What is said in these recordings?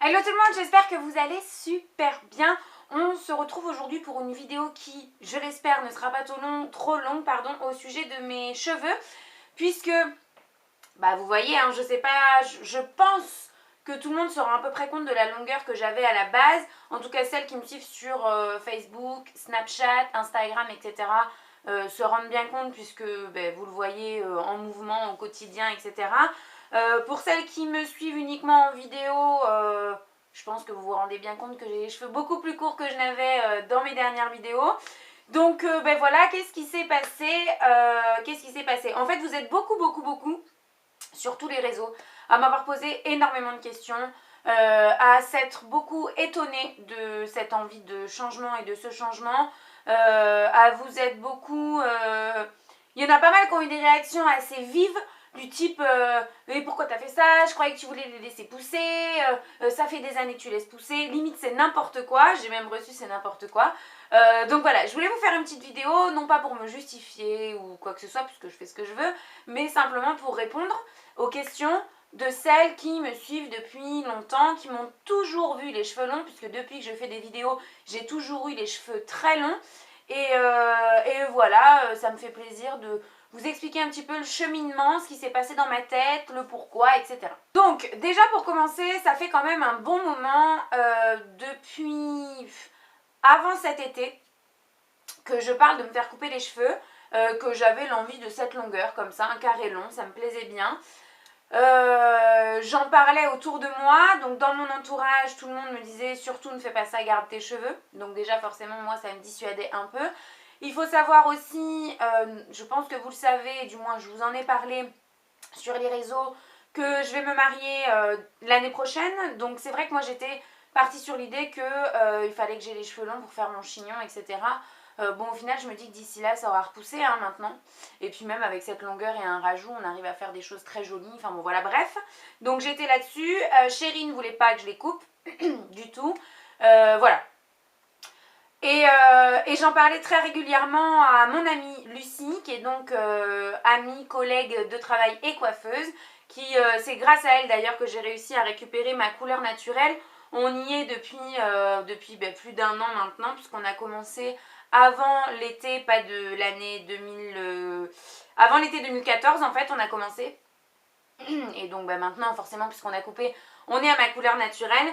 Hello tout le monde, j'espère que vous allez super bien. On se retrouve aujourd'hui pour une vidéo qui, je l'espère, ne sera pas trop longue au sujet de mes cheveux. Puisque, vous voyez, je sais pas, je pense que tout le monde se rend à peu près compte de la longueur que j'avais à la base. En tout cas, celles qui me suivent sur Facebook, Snapchat, Instagram, etc. Se rendent bien compte puisque vous le voyez en mouvement au quotidien, etc. Pour celles qui me suivent uniquement en vidéo, je pense que vous vous rendez bien compte que j'ai les cheveux beaucoup plus courts que je n'avais dans mes dernières vidéos. Donc voilà, qu'est-ce qui s'est passé? En fait, vous êtes beaucoup sur tous les réseaux à m'avoir posé énormément de questions, à s'être beaucoup étonné de cette envie de changement et de ce changement, à vous être beaucoup... il y en a pas mal qui ont eu des réactions assez vives, du type mais pourquoi t'as fait ça, je croyais que tu voulais les laisser pousser, ça fait des années que tu laisses pousser, limite c'est n'importe quoi, j'ai même reçu c'est n'importe quoi. Donc voilà, je voulais vous faire une petite vidéo, non pas pour me justifier ou quoi que ce soit, puisque je fais ce que je veux, mais simplement pour répondre aux questions de celles qui me suivent depuis longtemps, qui m'ont toujours vu les cheveux longs, puisque depuis que je fais des vidéos, j'ai toujours eu les cheveux très longs. Et voilà, ça me fait plaisir de vous expliquer un petit peu le cheminement, ce qui s'est passé dans ma tête, le pourquoi, etc. Donc, déjà pour commencer, ça fait quand même un bon moment, depuis avant cet été, que je parle de me faire couper les cheveux, que j'avais l'envie de cette longueur, comme ça, un carré long, ça me plaisait bien. J'en parlais autour de moi, donc dans mon entourage, tout le monde me disait surtout ne fais pas ça, garde tes cheveux. Donc déjà forcément moi ça me dissuadait un peu. Il faut savoir aussi, je pense que vous le savez, du moins je vous en ai parlé sur les réseaux, que je vais me marier l'année prochaine. Donc c'est vrai que moi j'étais partie sur l'idée que il fallait que j'ai les cheveux longs pour faire mon chignon, etc. Bon, au final, je me dis que d'ici là, ça aura repoussé maintenant. Et puis même avec cette longueur et un rajout, on arrive à faire des choses très jolies. Enfin bon, voilà, bref. Donc j'étais là-dessus. Chérie ne voulait pas que je les coupe du tout. Voilà. Et j'en parlais très régulièrement à mon amie Lucie, qui est donc amie, collègue de travail et coiffeuse. C'est grâce à elle d'ailleurs que j'ai réussi à récupérer ma couleur naturelle. On y est depuis plus d'un an maintenant, puisqu'on a commencé avant l'été, pas de l'année 2000... avant l'été 2014 en fait, on a commencé. Et donc maintenant, forcément, puisqu'on a coupé, on est à ma couleur naturelle.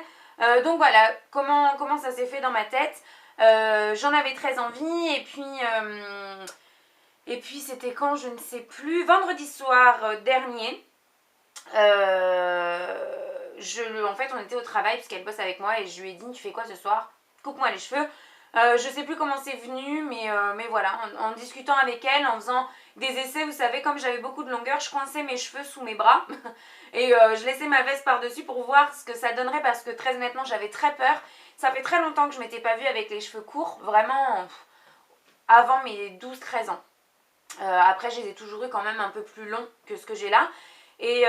Donc voilà, comment ça s'est fait dans ma tête. J'en avais très envie, et puis c'était quand, je ne sais plus, vendredi soir dernier. En fait, on était au travail puisqu'elle bosse avec moi et je lui ai dit tu fais quoi ce soir? Coupe-moi les cheveux. Je sais plus comment c'est venu, mais voilà, en discutant avec elle, en faisant des essais, vous savez, comme j'avais beaucoup de longueur, je coinçais mes cheveux sous mes bras et je laissais ma veste par-dessus pour voir ce que ça donnerait parce que très honnêtement, j'avais très peur. Ça fait très longtemps que je m'étais pas vue avec les cheveux courts, vraiment avant mes 12-13 ans. Après, je les ai toujours eu quand même un peu plus longs que ce que j'ai là. Et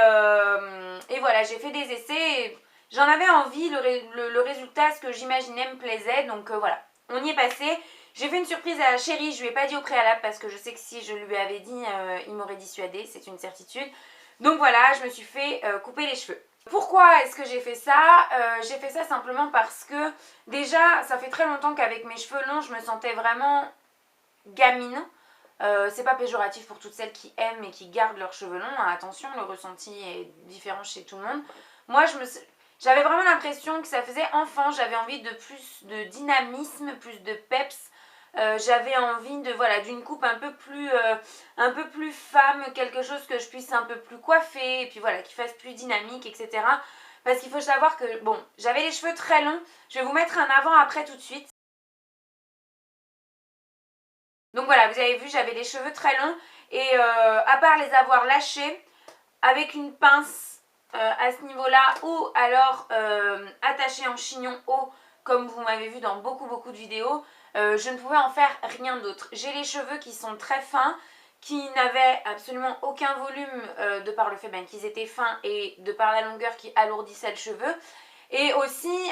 voilà, j'ai fait des essais, j'en avais envie, le résultat, ce que j'imaginais me plaisait, donc voilà, on y est passé. J'ai fait une surprise à Chérie, je lui ai pas dit au préalable parce que je sais que si je lui avais dit, il m'aurait dissuadé, c'est une certitude. Donc voilà, je me suis fait couper les cheveux. Pourquoi est-ce que j'ai fait ça? J'ai fait ça simplement parce que déjà, ça fait très longtemps qu'avec mes cheveux longs, je me sentais vraiment gamine. C'est pas péjoratif pour toutes celles qui aiment et qui gardent leurs cheveux longs, attention, le ressenti est différent chez tout le monde. Moi j'avais vraiment l'impression que ça faisait enfant, j'avais envie de plus de dynamisme, plus de peps. J'avais envie d'une coupe un peu plus femme, quelque chose que je puisse un peu plus coiffer, et puis voilà, qui fasse plus dynamique, etc. Parce qu'il faut savoir que, bon, j'avais les cheveux très longs, je vais vous mettre un avant-après tout de suite. Donc voilà, vous avez vu, j'avais les cheveux très longs et à part les avoir lâchés avec une pince à ce niveau-là ou alors attachés en chignon haut comme vous m'avez vu dans beaucoup de vidéos, je ne pouvais en faire rien d'autre. J'ai les cheveux qui sont très fins, qui n'avaient absolument aucun volume de par le fait qu'ils étaient fins et de par la longueur qui alourdissait le cheveu. Et aussi,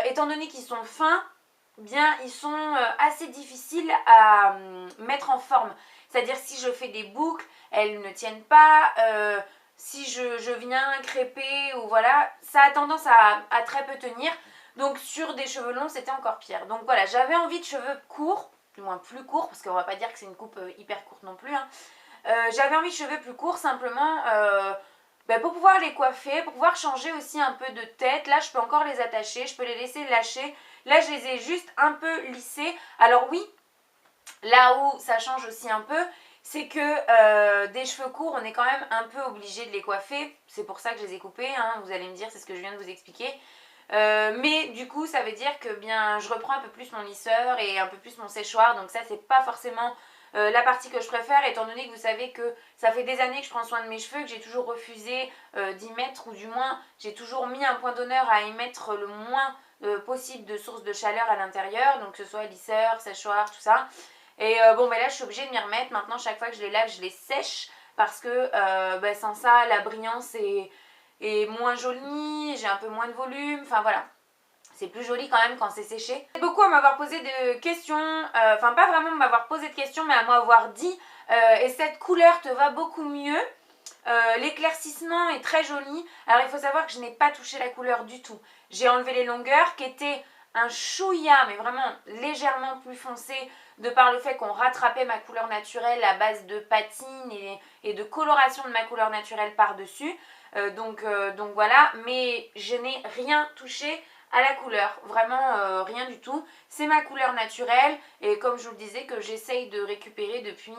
étant donné qu'ils sont fins, bien ils sont assez difficiles à mettre en forme. C'est-à-dire si je fais des boucles, elles ne tiennent pas, si je viens crêper ou voilà, ça a tendance à très peu tenir. Donc sur des cheveux longs, c'était encore pire. Donc voilà, j'avais envie de cheveux courts, du moins plus courts, parce qu'on va pas dire que c'est une coupe hyper courte non plus. Hein. J'avais envie de cheveux plus courts, simplement pour pouvoir les coiffer, pour pouvoir changer aussi un peu de tête. Là, je peux encore les attacher, je peux les laisser lâcher. Là, je les ai juste un peu lissés. Alors oui, là où ça change aussi un peu, c'est que des cheveux courts, on est quand même un peu obligé de les coiffer. C'est pour ça que je les ai coupés, hein, vous allez me dire, c'est ce que je viens de vous expliquer. Mais du coup, ça veut dire que bien, je reprends un peu plus mon lisseur et un peu plus mon séchoir. Donc ça, c'est pas forcément la partie que je préfère, étant donné que vous savez que ça fait des années que je prends soin de mes cheveux, que j'ai toujours refusé d'y mettre, ou du moins, j'ai toujours mis un point d'honneur à y mettre le moins possible de sources de chaleur à l'intérieur. Donc que ce soit lisseur, séchoir, tout ça. Et là, je suis obligée de m'y remettre. Maintenant, chaque fois que je les lave, je les sèche. Parce que sans ça, la brillance est moins jolie, j'ai un peu moins de volume. Enfin, voilà. C'est plus joli quand même quand c'est séché. Beaucoup à m'avoir posé de questions. Enfin, pas vraiment m'avoir posé de questions, mais à m'avoir dit et cette couleur te va beaucoup mieux. L'éclaircissement est très joli. Alors, il faut savoir que je n'ai pas touché la couleur du tout. J'ai enlevé les longueurs qui étaient un chouïa, mais vraiment légèrement plus foncé, de par le fait qu'on rattrapait ma couleur naturelle à base de patine et de coloration de ma couleur naturelle par-dessus. Donc voilà, mais je n'ai rien touché à la couleur, vraiment rien du tout. C'est ma couleur naturelle et comme je vous le disais que j'essaye de récupérer depuis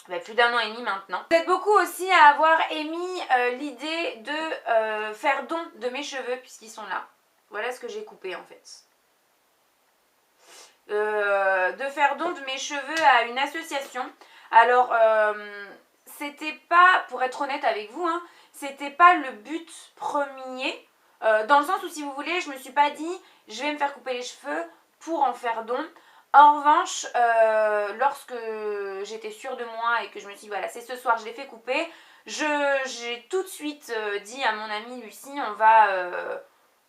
plus d'1 an et demi maintenant. Vous êtes beaucoup aussi à avoir émis l'idée de faire don de mes cheveux puisqu'ils sont là. Voilà ce que j'ai coupé en fait. De faire don de mes cheveux à une association. Alors, c'était pas, pour être honnête avec vous, hein, c'était pas le but premier. Dans le sens où, si vous voulez, je me suis pas dit, je vais me faire couper les cheveux pour en faire don. En revanche, lorsque j'étais sûre de moi et que je me suis dit, voilà, c'est ce soir, je l'ai fait couper, j'ai tout de suite dit à mon amie Lucie,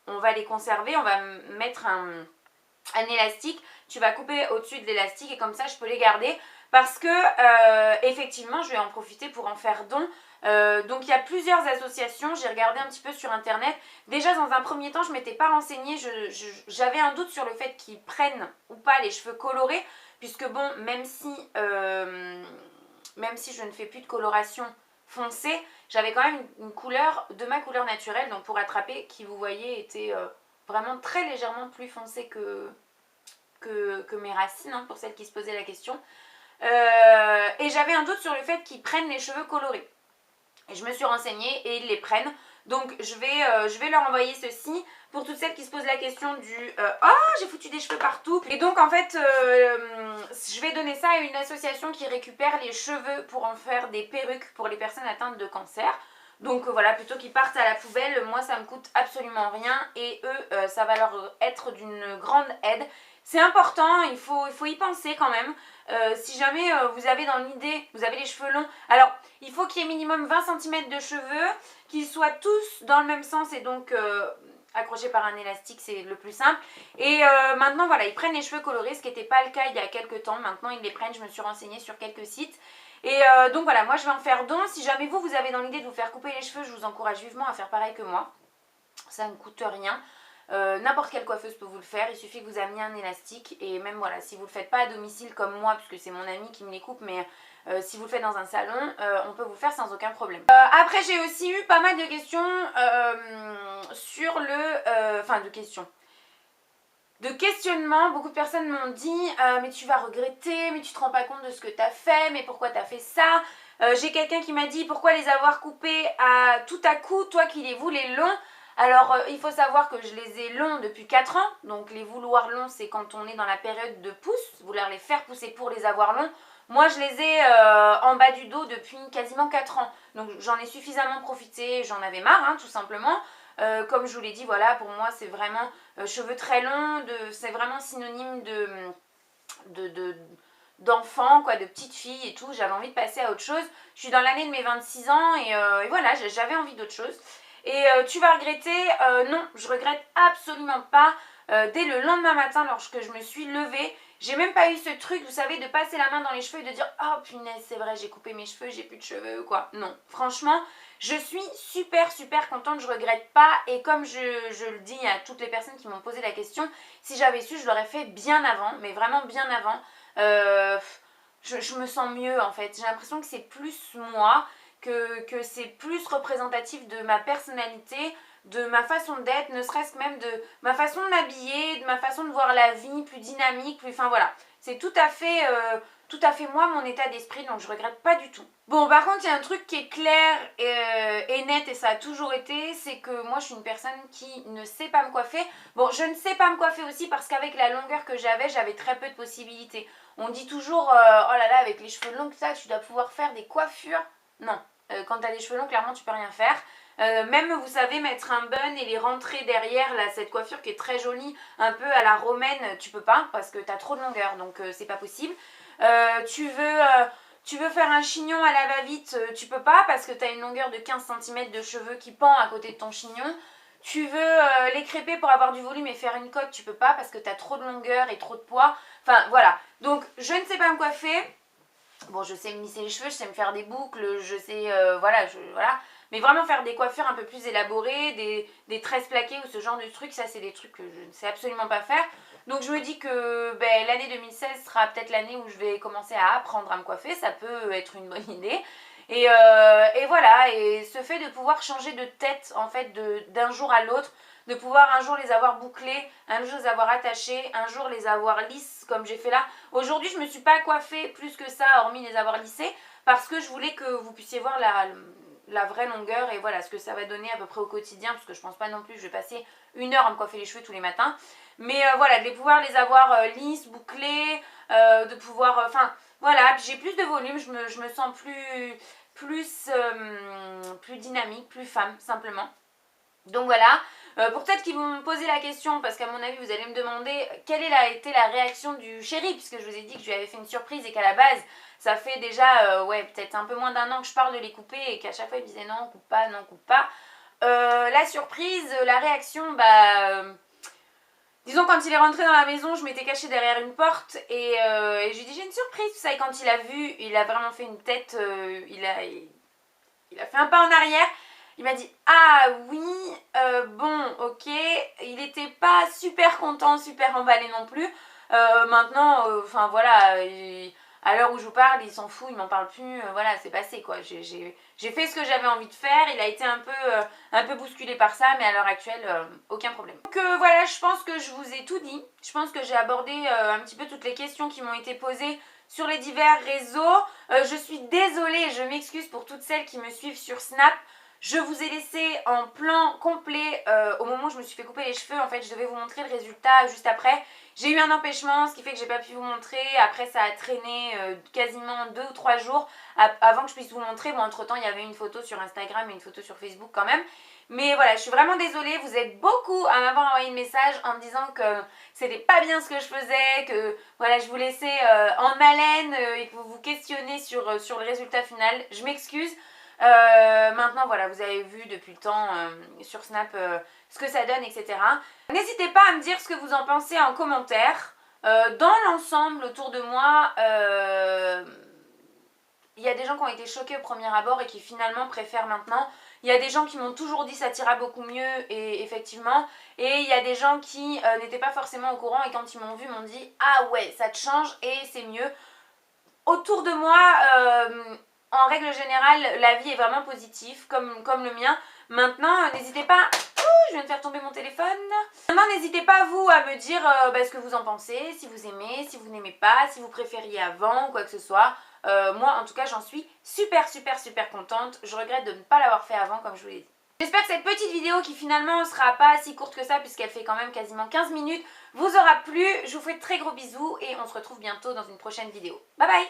on va les conserver, on va mettre un élastique, tu vas couper au-dessus de l'élastique et comme ça je peux les garder parce que effectivement je vais en profiter pour en faire don. Donc il y a plusieurs associations, j'ai regardé un petit peu sur internet. Déjà dans un premier temps je m'étais pas renseignée, j'avais un doute sur le fait qu'ils prennent ou pas les cheveux colorés, puisque bon, même si je ne fais plus de coloration foncée, j'avais quand même une couleur de ma couleur naturelle, donc pour attraper, qui vous voyez était vraiment très légèrement plus foncée que mes racines, hein, pour celles qui se posaient la question. Et j'avais un doute sur le fait qu'ils prennent les cheveux colorés. Et je me suis renseignée et ils les prennent. Donc je vais leur envoyer ceci pour toutes celles qui se posent la question du oh, j'ai foutu des cheveux partout. Et donc en fait je vais donner ça à une association qui récupère les cheveux pour en faire des perruques pour les personnes atteintes de cancer. Donc voilà, plutôt qu'ils partent à la poubelle, moi ça me coûte absolument rien et eux ça va leur être d'une grande aide. C'est important, il faut y penser quand même. Si jamais vous avez dans l'idée, vous avez les cheveux longs, alors il faut qu'il y ait minimum 20 cm de cheveux, qu'ils soient tous dans le même sens et donc accrochés par un élastique, c'est le plus simple. Et maintenant voilà, ils prennent les cheveux colorés, ce qui n'était pas le cas il y a quelques temps. Maintenant ils les prennent, je me suis renseignée sur quelques sites. Et donc voilà, moi je vais en faire don. Si jamais vous avez dans l'idée de vous faire couper les cheveux, je vous encourage vivement à faire pareil que moi. Ça ne coûte rien. N'importe quelle coiffeuse peut vous le faire, il suffit que vous ameniez un élastique. Et même voilà, si vous ne le faites pas à domicile comme moi, puisque c'est mon ami qui me les coupe, mais si vous le faites dans un salon, on peut vous le faire sans aucun problème. Après j'ai aussi eu pas mal de questions sur le... de questionnement. Beaucoup de personnes m'ont dit mais tu vas regretter, mais tu te rends pas compte de ce que tu as fait, mais pourquoi tu as fait ça. J'ai quelqu'un qui m'a dit pourquoi les avoir coupés tout à coup, toi qui les voulais longs. Alors il faut savoir que je les ai longs depuis 4 ans, donc les vouloir longs c'est quand on est dans la période de pousse, vouloir les faire pousser pour les avoir longs. Moi je les ai en bas du dos depuis quasiment 4 ans, donc j'en ai suffisamment profité, j'en avais marre tout simplement. Comme je vous l'ai dit, voilà, pour moi c'est vraiment cheveux très longs, c'est vraiment synonyme d'enfant, quoi, de petite fille et tout. J'avais envie de passer à autre chose. Je suis dans l'année de mes 26 ans et voilà, j'avais envie d'autre chose. Et tu vas regretter? Non, je regrette absolument pas. Dès le lendemain matin, lorsque je me suis levée, J'ai même pas eu ce truc, vous savez, de passer la main dans les cheveux et de dire oh punaise, c'est vrai, j'ai coupé mes cheveux, j'ai plus de cheveux, quoi. Non, franchement, je suis super contente, je regrette pas. Et comme je le dis à toutes les personnes qui m'ont posé la question, si j'avais su, je l'aurais fait bien avant, mais vraiment bien avant. Je me sens mieux en fait. J'ai l'impression que c'est plus moi, que c'est plus représentatif de ma personnalité, de ma façon d'être, ne serait-ce que même de ma façon de m'habiller, de ma façon de voir la vie, plus dynamique, plus... Enfin voilà, c'est tout à fait moi, mon état d'esprit, donc je regrette pas du tout. Bon, par contre, il y a un truc qui est clair et net, et ça a toujours été, c'est que moi, je suis une personne qui ne sait pas me coiffer. Bon, je ne sais pas me coiffer aussi parce qu'avec la longueur que j'avais très peu de possibilités. On dit toujours, oh là là, avec les cheveux longs, ça, tu dois pouvoir faire des coiffures. Non, quand tu as des cheveux longs, clairement, tu peux rien faire. Même, vous savez, mettre un bun et les rentrer derrière, là, cette coiffure qui est très jolie, un peu à la romaine, tu peux pas, parce que tu as trop de longueur, donc c'est pas possible. Tu veux faire un chignon à la va-vite, tu peux pas, parce que tu as une longueur de 15 cm de cheveux qui pend à côté de ton chignon. Tu veux les crêper pour avoir du volume et faire une coque, tu peux pas, parce que tu as trop de longueur et trop de poids. Enfin, voilà. Donc, je ne sais pas me coiffer. Bon, je sais me lisser les cheveux, je sais me faire des boucles, je sais, voilà. Mais vraiment faire des coiffures un peu plus élaborées, des tresses plaquées ou ce genre de trucs, ça c'est des trucs que je ne sais absolument pas faire. Donc je me dis que l'année 2016 sera peut-être l'année où je vais commencer à apprendre à me coiffer, ça peut être une bonne idée. Et voilà, et ce fait de pouvoir changer de tête en fait d'un jour à l'autre, de pouvoir un jour les avoir bouclées, un jour les avoir attachées, un jour les avoir lisses comme j'ai fait là. Aujourd'hui je me suis pas coiffée plus que ça hormis les avoir lissées parce que je voulais que vous puissiez voir la vraie longueur et voilà ce que ça va donner à peu près au quotidien, parce que je pense pas non plus que je vais passer 1 heure à me coiffer les cheveux tous les matins. Mais voilà, de pouvoir les avoir lisses, bouclées, de pouvoir... Enfin, voilà, j'ai plus de volume, je me sens plus dynamique, plus femme, simplement. Donc voilà, pour peut-être qu'ils vont me poser la question, parce qu'à mon avis vous allez me demander quelle été la réaction du chéri, puisque je vous ai dit que je lui avais fait une surprise et qu'à la base ça fait déjà peut-être un peu moins d'1 an que je parle de les couper et qu'à chaque fois il me disait non coupe pas, non coupe pas. La surprise, la réaction, disons quand il est rentré dans la maison, je m'étais cachée derrière une porte et je lui ai dit j'ai une surprise, tout ça, et quand il a vu, il a vraiment fait une tête, il a fait un pas en arrière. Il m'a dit ah oui, bon ok, il était pas super content, super emballé non plus. Maintenant, enfin voilà, à l'heure où je vous parle, il s'en fout, il m'en parle plus, voilà, c'est passé quoi. J'ai fait ce que j'avais envie de faire, il a été un peu bousculé par ça, mais à l'heure actuelle, aucun problème. Donc voilà, je pense que je vous ai tout dit. Je pense que j'ai abordé un petit peu toutes les questions qui m'ont été posées sur les divers réseaux. Je suis désolée, je m'excuse pour toutes celles qui me suivent sur Snap. Je vous ai laissé en plan complet au moment où je me suis fait couper les cheveux. En fait, je devais vous montrer le résultat juste après. J'ai eu un empêchement, ce qui fait que j'ai pas pu vous montrer. Après, ça a traîné quasiment 2 ou 3 jours avant que je puisse vous montrer. Bon, entre-temps, il y avait une photo sur Instagram et une photo sur Facebook quand même. Mais voilà, je suis vraiment désolée. Vous êtes beaucoup à m'avoir envoyé un message en me disant que c'était pas bien ce que je faisais, que voilà, je vous laissais en haleine et que vous vous questionnez sur le résultat final. Je m'excuse. Maintenant voilà, vous avez vu depuis le temps sur Snap ce que ça donne, etc. N'hésitez pas à me dire ce que vous en pensez en commentaire. Dans l'ensemble autour de moi, il y a des gens qui ont été choqués au premier abord et qui finalement préfèrent maintenant. Il y a des gens qui m'ont toujours dit ça t'ira beaucoup mieux, et effectivement. Et il y a des gens qui n'étaient pas forcément au courant et quand ils m'ont vu m'ont dit ah ouais, ça te change et c'est mieux. Autour de moi, en règle générale, l'avis est vraiment positif, comme le mien. Maintenant, n'hésitez pas... je viens de faire tomber mon téléphone. Maintenant, n'hésitez pas, vous, à me dire ce que vous en pensez, si vous aimez, si vous n'aimez pas, si vous préfériez avant, quoi que ce soit. Moi, en tout cas, j'en suis super contente. Je regrette de ne pas l'avoir fait avant, comme je vous l'ai dit. J'espère que cette petite vidéo, qui finalement sera pas si courte que ça, puisqu'elle fait quand même quasiment 15 minutes, vous aura plu. Je vous fais de très gros bisous et on se retrouve bientôt dans une prochaine vidéo. Bye bye!